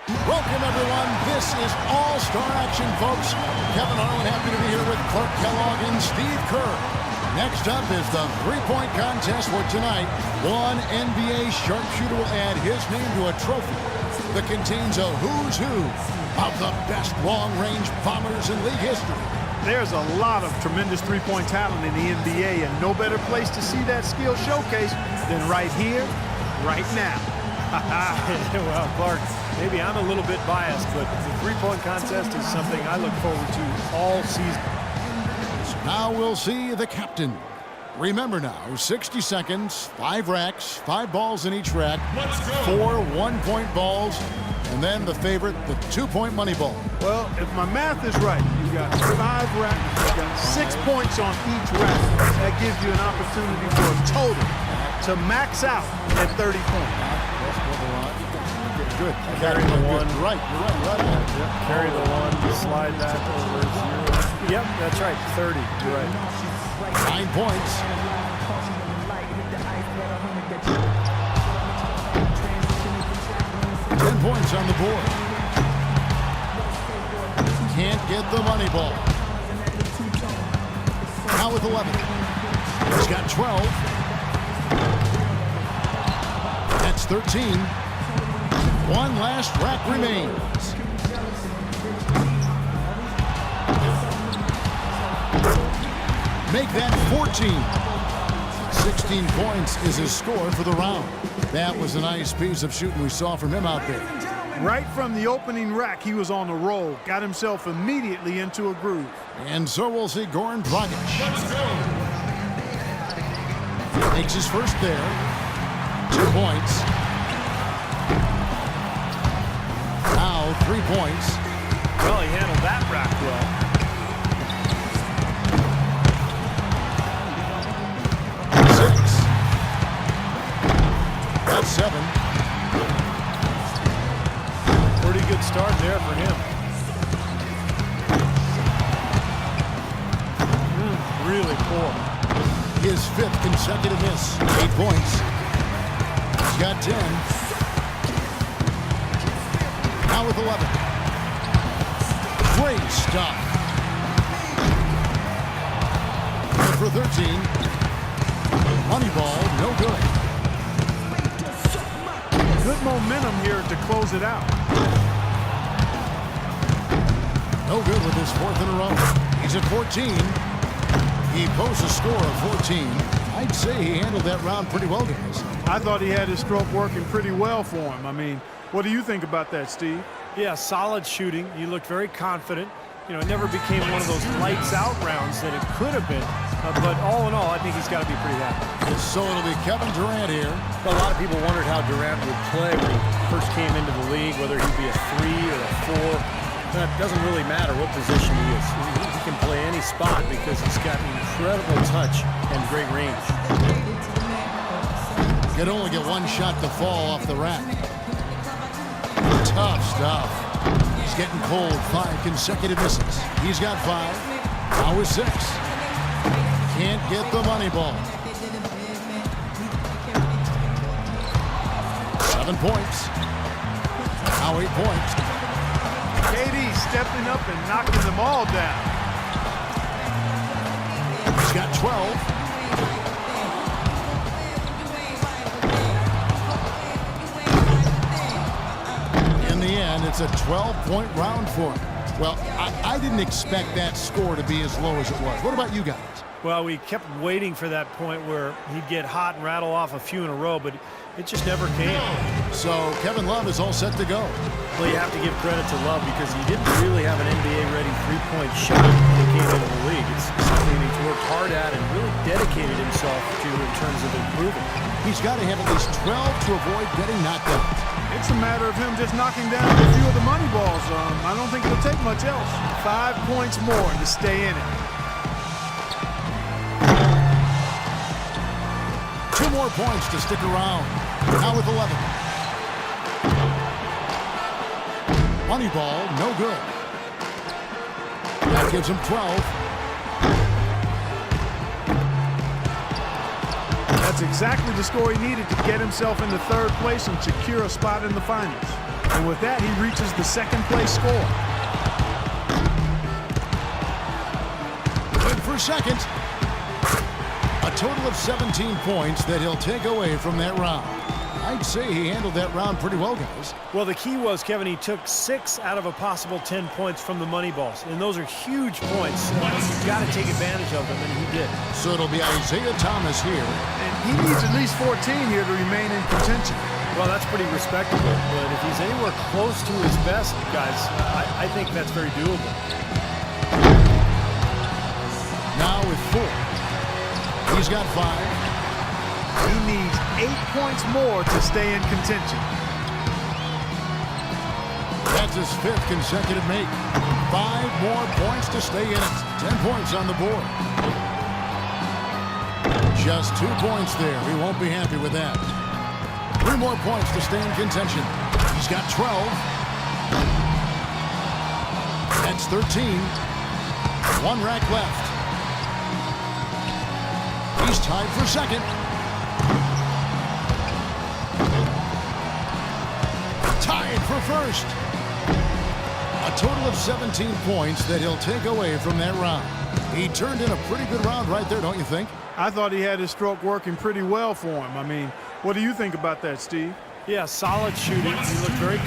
Welcome, everyone. This is All-Star Action, folks. Kevin Harlan happy to be here with Clark Kellogg and Steve Kerr. Next up is the three-point contest for tonight. One NBA sharpshooter will add his name to a trophy that contains a who's who of the best long-range bombers in league history. There's a lot of tremendous three-point talent in the NBA, and no better place to see that skill showcase than right here, right now. Well, Clark, maybe I'm a little bit biased, but the three-point contest is something I look forward to all season. So now we'll see the captain. Remember now, 60 seconds, 5 racks, 5 balls in each rack, 4 one-point balls, and then the favorite, the 2-point money ball. Well, if my math is right, you got 5 racks, you got 6 points on each rack. That gives you an opportunity for a total to max out at 30 points. Good. Carry the one. Right. You're right. Yep. Carry the one. Slide that over 0. Yep, that's right. 30. You're right. 9 points. 10 points on the board. Can't get the money ball. Now with 11. He's got 12. That's 13. One last rack remains. Make that 14. 16 points is his score for the round. That was a nice piece of shooting we saw from him out there. Right from the opening rack, he was on the roll, got himself immediately into a groove. And so we'll see Goran Dragic. Makes his first there. 2 points. Now 3 points. Well, he handled that rack well. That's 7. Pretty good start there for him. Really poor. His 5th consecutive miss. 8 points. He's got 10. Now with 11. Great stop. And for 13. Money ball, no good. Good momentum here to close it out. No good with his 4th in a row. He's at 14. He posts a score of 14. I'd say he handled that round pretty well, guys. I thought he had his stroke working pretty well for him. I mean, what do you think about that, Steve? Yeah, solid shooting. You looked very confident. You know, it never became one of those lights out rounds that it could have been. But all in all, I think he's got to be pretty happy. So it'll be Kevin Durant here. A lot of people wondered how Durant would play when he first came into the league, whether he'd be a 3 or a 4. That doesn't really matter what position he is. He can play any spot because he's got incredible touch and great range. Could only get one shot to fall off the rack. Tough stuff. He's getting cold. 5 consecutive misses. He's got 5. Now with 6. Can't get the money ball. 7 points. Now 8 points. KD stepping up and knocking them all down. He's got 12. In the end, it's a 12-point round for him. Well, I didn't expect that score to be as low as it was. What about you guys? Well, we kept waiting for that point where he'd get hot and rattle off a few in a row, but it just never came. So Kevin Love is all set to go. Well, you have to give credit to Love because he didn't really have an NBA-ready three-point shot when he came into the league. It's something he's worked hard at and really dedicated himself to in terms of improving. He's got to have at least 12 to avoid getting knocked out. It's a matter of him just knocking down a few of the money balls. I don't think it'll take much else. 5 points more to stay in it. 2 more points to stick around. Now with 11. Money ball, no good. That gives him 12. That's exactly the score he needed to get himself into 3rd place and secure a spot in the finals. And with that, he reaches the second-place score. Good for second. A total of 17 points that he'll take away from that round. I'd say he handled that round pretty well, guys. Well, the key was, Kevin, he took 6 out of a possible 10 points from the money balls. And those are huge points. You've got to take advantage of them, and he did. So it'll be Isaiah Thomas here. And he needs at least 14 here to remain in contention. Well, that's pretty respectable. But if he's anywhere close to his best, guys, I think that's very doable. Now with 4. He's got 5. He needs 8 points more to stay in contention. That's his 5th consecutive make. 5 more points to stay in it. 10 points on the board. Just 2 points there. He won't be happy with that. 3 more points to stay in contention. He's got 12. That's 13. 1 rack left. He's tied for second. Tied for first. A total of 17 points that he'll take away from that round. He turned in a pretty good round right there, don't you think? I thought he had his stroke working pretty well for him. I mean, what do you think about that, Steve? Yeah, solid shooting. He looked very...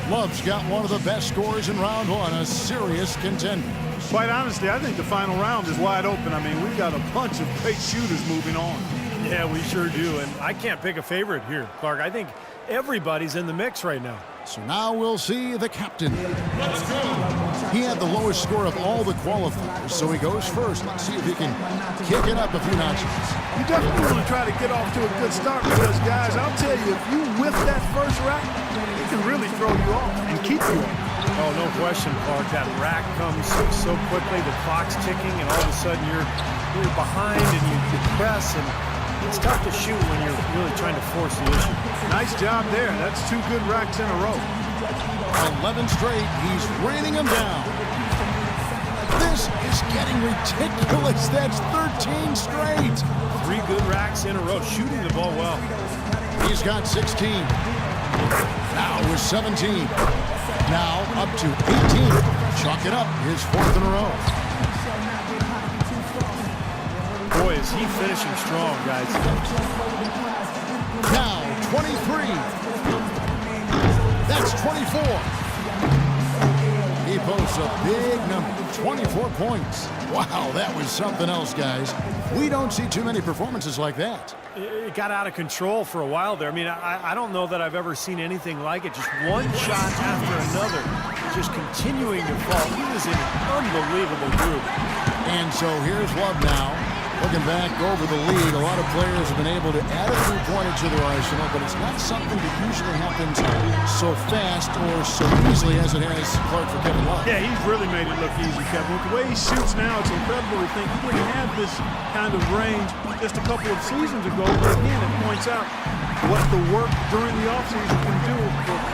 Love's got one of the best scores in round 1, a serious contender. Quite honestly, I think the final round is wide open. I mean, we've got a bunch of great shooters moving on. Yeah, we sure do. And I can't pick a favorite here, Clark. I think everybody's in the mix right now. So now we'll see the captain. He had the lowest score of all the qualifiers, so he goes first. Let's see if he can kick it up a few notches. You definitely want to try to get off to a good start because, guys, I'll tell you, if you whiff that first rack, it can really throw you off and keep you off. Oh, no question, Clark. That rack comes so quickly, the clock's ticking, and all of a sudden you're behind and you press, and it's tough to shoot when you're really trying to force the issue. Nice job there. That's 2 good racks in a row. 11 straight. He's raining them down. This is getting ridiculous. That's 13 straight. 3 good racks in a row, shooting the ball well. He's got 16. Now with 17. Now up to 18. Chalk it up. His 4th in a row. Boy, is he finishing strong, guys. Now 23. That's 24. He posts a big number, 24 points. Wow, that was something else, guys. We don't see too many performances like that. It got out of control for a while there. I mean, I don't know that I've ever seen anything like it. Just one shot after another, just continuing to fall. He was in an unbelievable group. And so here's Love now. Looking back over the league, a lot of players have been able to add a three-pointer to their arsenal, but it's not something that usually happens so fast or so easily as it has, Clark, for Kevin Love. Yeah, he's really made it look easy, Kevin. With the way he shoots now, it's incredible to think he wouldn't have this kind of range just a couple of seasons ago. But again, it points out what the work during the offseason can do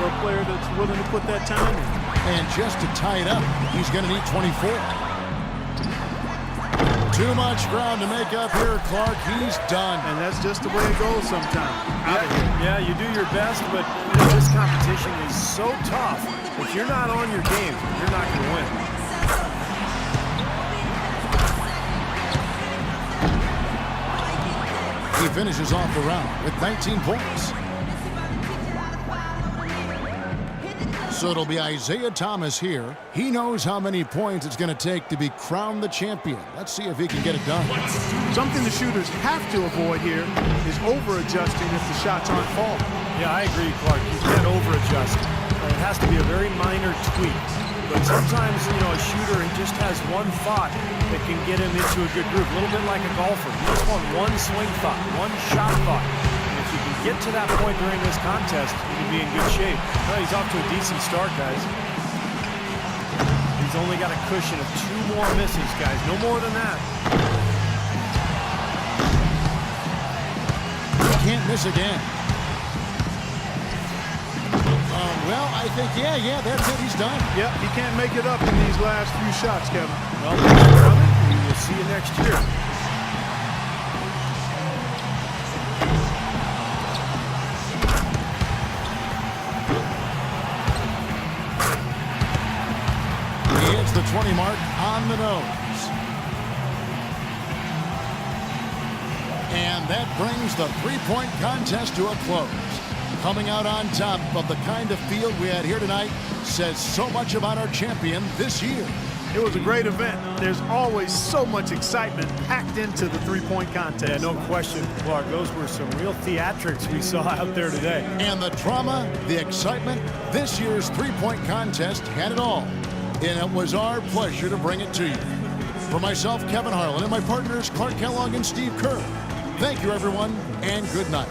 for a player that's willing to put that time in. And just to tie it up, he's going to need 24. Too much ground to make up here, Clark. He's done. And that's just the way it goes sometimes. Yeah, you do your best, but this competition is so tough. If you're not on your game, you're not going to win. He finishes off the round with 19 points. So it'll be Isaiah Thomas here. He knows how many points it's going to take to be crowned the champion. Let's see if he can get it done. Something the shooters have to avoid here is over-adjusting if the shots aren't falling. Yeah, I agree, Clark. You can't over-adjust. It has to be a very minor tweak. But sometimes, a shooter, he just has one thought that can get him into a good groove. A little bit like a golfer. He just wants one swing thought, one shot thought. If you can get to that point during this contest, you can be in good shape. No, he's off to a decent start, guys. He's only got a cushion of 2 more misses, guys. No more than that. He can't miss again. Well, I think, yeah, that's it. He's done. Yep, he can't make it up in these last few shots, Kevin. Well, thanks for coming. We will see you next year. 20 mark on the nose. And that brings the three-point contest to a close. Coming out on top of the kind of field we had here tonight says so much about our champion this year. It was a great event. There's always so much excitement packed into the three-point contest. Yeah, no question, Clark. Those were some real theatrics we saw out there today. And the drama, the excitement, this year's three-point contest had it all. And it was our pleasure to bring it to you. For myself, Kevin Harlan, and my partners, Clark Kellogg and Steve Kerr, thank you, everyone, and good night.